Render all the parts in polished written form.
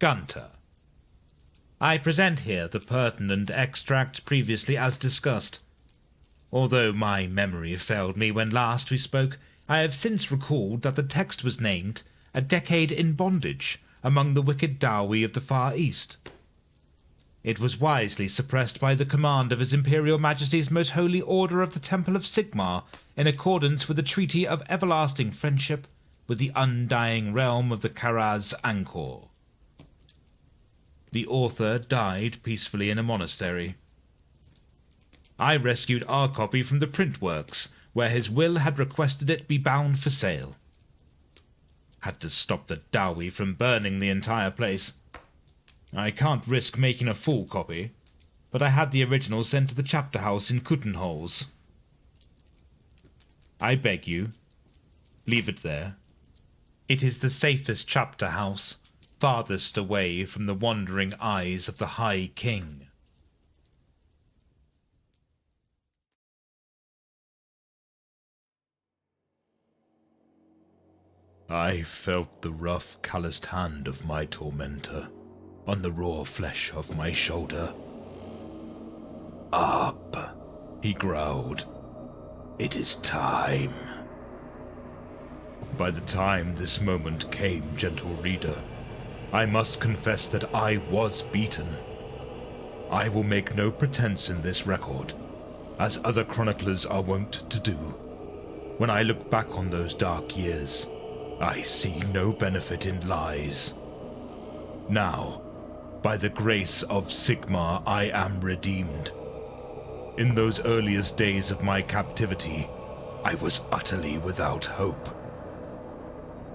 Gunter. I present here the pertinent extract previously as discussed. Although my memory failed me when last we spoke, I have since recalled that the text was named "A Decade in Bondage" among the wicked Dawi of the Far East. It was wisely suppressed by the command of His Imperial Majesty's Most Holy Order of the Temple of Sigmar in accordance with the Treaty of Everlasting Friendship with the undying realm of the Karaz Angkor. The author died peacefully in a monastery. I rescued our copy from the print works, where his will had requested it be bound for sale. Had to stop the Dawi from burning the entire place. I can't risk making a full copy, but I had the original sent to the chapter house in Kuttenholz. I beg you, leave it there. It is the safest chapter house, farthest away from the wandering eyes of the High King. I felt the rough, calloused hand of my tormentor on the raw flesh of my shoulder. "Up," he growled. "It is time." By the time this moment came, gentle reader, I must confess that I was beaten. I will make no pretense in this record, as other chroniclers are wont to do. When I look back on those dark years, I see no benefit in lies. Now, by the grace of Sigmar, I am redeemed. In those earliest days of my captivity, I was utterly without hope.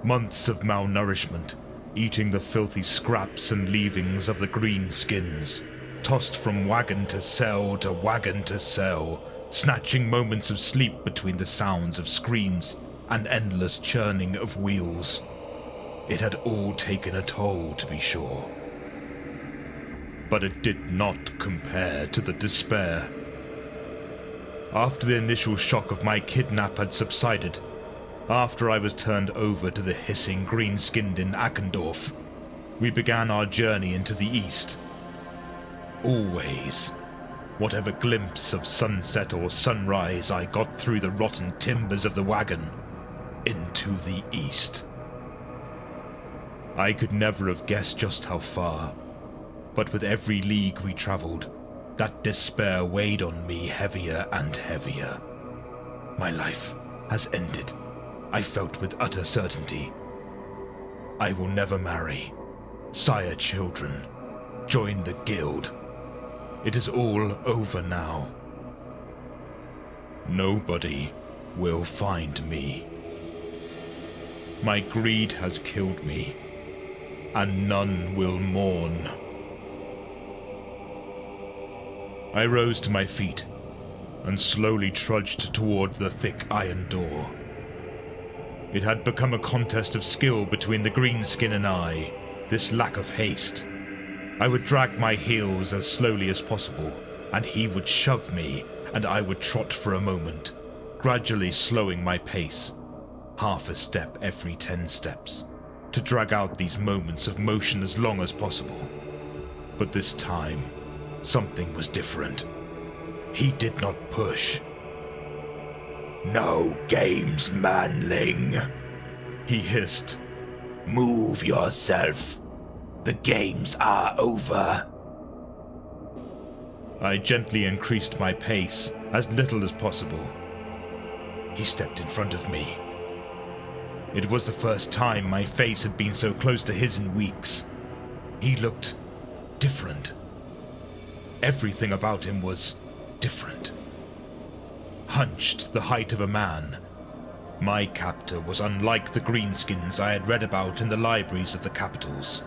Months of malnourishment, eating the filthy scraps and leavings of the greenskins, tossed from wagon to cell to wagon to cell, snatching moments of sleep between the sounds of screams and endless churning of wheels. It had all taken a toll, to be sure. But it did not compare to the despair. After the initial shock of my kidnap had subsided, after I was turned over to the hissing green-skinned in Ackendorf, we began our journey into the east. Always, whatever glimpse of sunset or sunrise I got through the rotten timbers of the wagon, into the east. I could never have guessed just how far, but with every league we travelled, that despair weighed on me heavier and heavier. My life has ended, I felt with utter certainty. I will never marry, sire children, join the guild. It is all over now. Nobody will find me. My greed has killed me, and none will mourn. I rose to my feet and slowly trudged toward the thick iron door. It had become a contest of skill between the greenskin and I, this lack of haste. I would drag my heels as slowly as possible, and he would shove me, and I would trot for a moment, gradually slowing my pace, half a step every 10 steps, to drag out these moments of motion as long as possible. But this time, something was different. He did not push. "No games, manling," he hissed. "Move yourself. The games are over." I gently increased my pace, as little as possible. He stepped in front of me. It was the first time my face had been so close to his in weeks. He looked different. Everything about him was different. Hunched the height of a man, my captor was unlike the greenskins I had read about in the libraries of the capitals.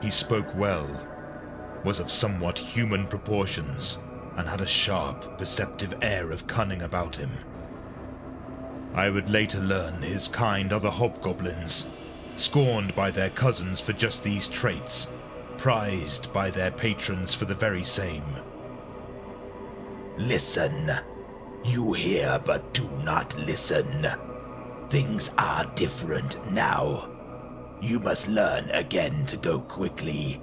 He spoke well, was of somewhat human proportions, and had a sharp, perceptive air of cunning about him. I would later learn his kind are the hobgoblins, scorned by their cousins for just these traits, prized by their patrons for the very same. "Listen. You hear but do not listen. Things are different now. You must learn again to go quickly,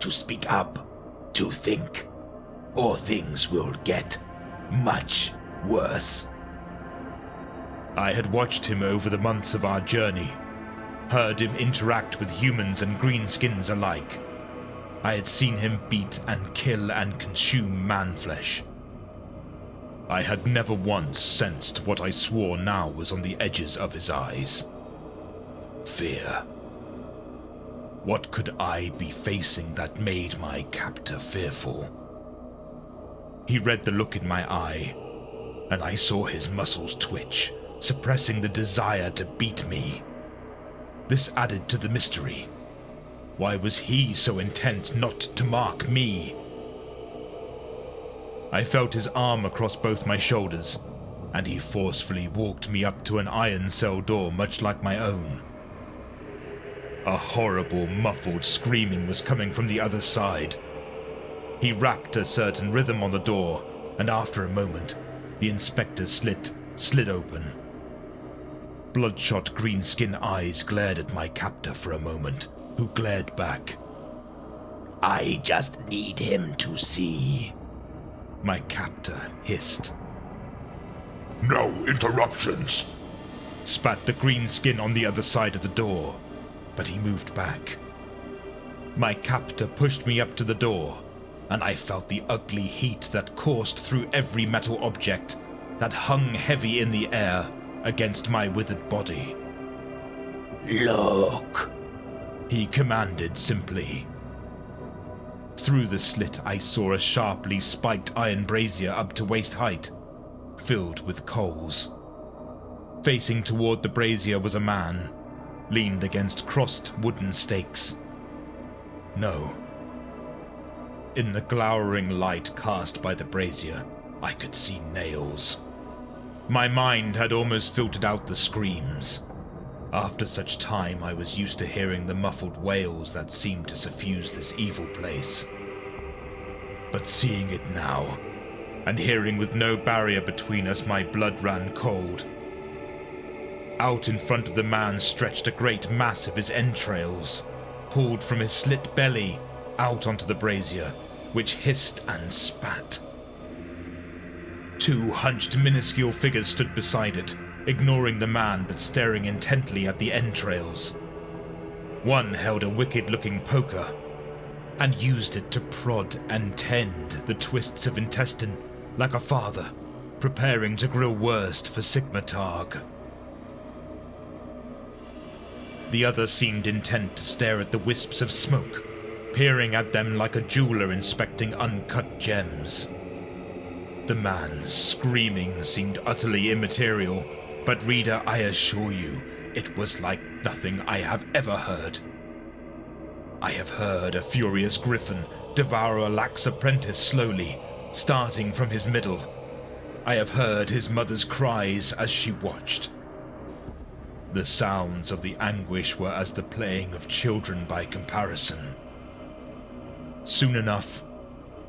to speak up, to think, or things will get much worse. I had watched him over the months of our journey, heard him interact with humans and greenskins alike. I had seen him beat and kill and consume man-flesh. I had never once sensed what I swore now was on the edges of his eyes. Fear. What could I be facing that made my captor fearful? He read the look in my eye, and I saw his muscles twitch, suppressing the desire to beat me. This added to the mystery. Why was he so intent not to mark me? I felt his arm across both my shoulders, and he forcefully walked me up to an iron cell door much like my own. A horrible, muffled screaming was coming from the other side. He rapped a certain rhythm on the door, and after a moment, the inspector's slit slid open. Bloodshot greenskin eyes glared at my captor for a moment, who glared back. I just need him to see. My captor hissed. No interruptions, Spat the greenskin on the other side of the door, but he moved back. My captor pushed me up to the door, and I felt the ugly heat that coursed through every metal object that hung heavy in the air against my withered body. Look, he commanded simply. Through the slit I saw a sharply spiked iron brazier up to waist height, filled with coals. Facing toward the brazier was a man, leaned against crossed wooden stakes. No. In the glowering light cast by the brazier, I could see nails. My mind had almost filtered out the screams. After such time, I was used to hearing the muffled wails that seemed to suffuse this evil place. But seeing it now, and hearing with no barrier between us, my blood ran cold. Out in front of the man stretched a great mass of his entrails, pulled from his slit belly out onto the brazier, which hissed and spat. Two hunched minuscule figures stood beside it, ignoring the man but staring intently at the entrails. One held a wicked-looking poker, and used it to prod and tend the twists of intestine like a father, preparing to grill wurst for Sigmatag. The other seemed intent to stare at the wisps of smoke, peering at them like a jeweler inspecting uncut gems. The man's screaming seemed utterly immaterial, but reader, I assure you, it was like nothing I have ever heard. I have heard a furious griffin devour a lax apprentice slowly, starting from his middle. I have heard his mother's cries as she watched. The sounds of the anguish were as the playing of children by comparison. Soon enough,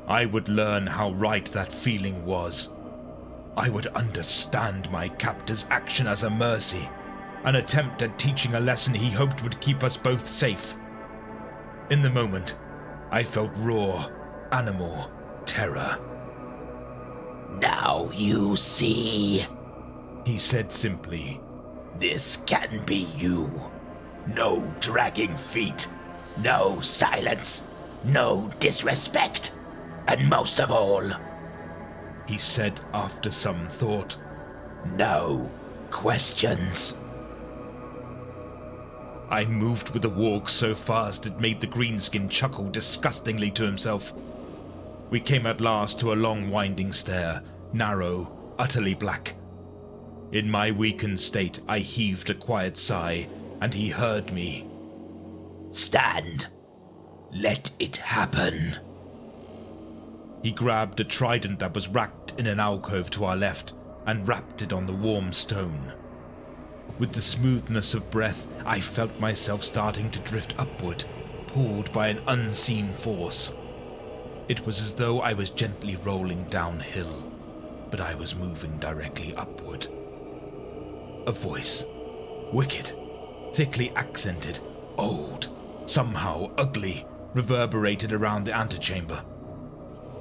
I would learn how right that feeling was. I would understand my captor's action as a mercy, an attempt at teaching a lesson he hoped would keep us both safe. In the moment, I felt raw, animal terror. now you see, he said simply. This can be you. No dragging feet, no silence, no disrespect, and most of all, He said after some thought, no questions. I moved with a walk so fast it made the greenskin chuckle disgustingly to himself. We came at last to a long winding stair, narrow, utterly black. In my weakened state, I heaved a quiet sigh, and he heard me. Stand. Let it happen. He grabbed a trident that was racked in an alcove to our left and rapped it on the warm stone. With the smoothness of breath, I felt myself starting to drift upward, pulled by an unseen force. It was as though I was gently rolling downhill, but I was moving directly upward. A voice, wicked, thickly accented, old, somehow ugly, reverberated around the antechamber.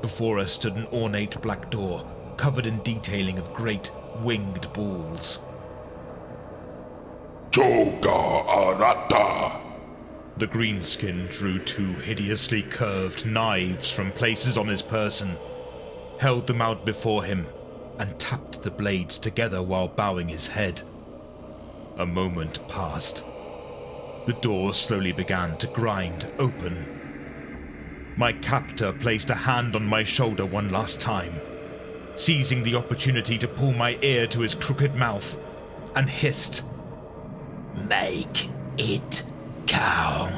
Before us stood an ornate black door, covered in detailing of great, winged balls. Toga Arata! The greenskin drew two hideously curved knives from places on his person, held them out before him, and tapped the blades together while bowing his head. A moment passed. The door slowly began to grind open. My captor placed a hand on my shoulder one last time, seizing the opportunity to pull my ear to his crooked mouth, and hissed, "Make it count."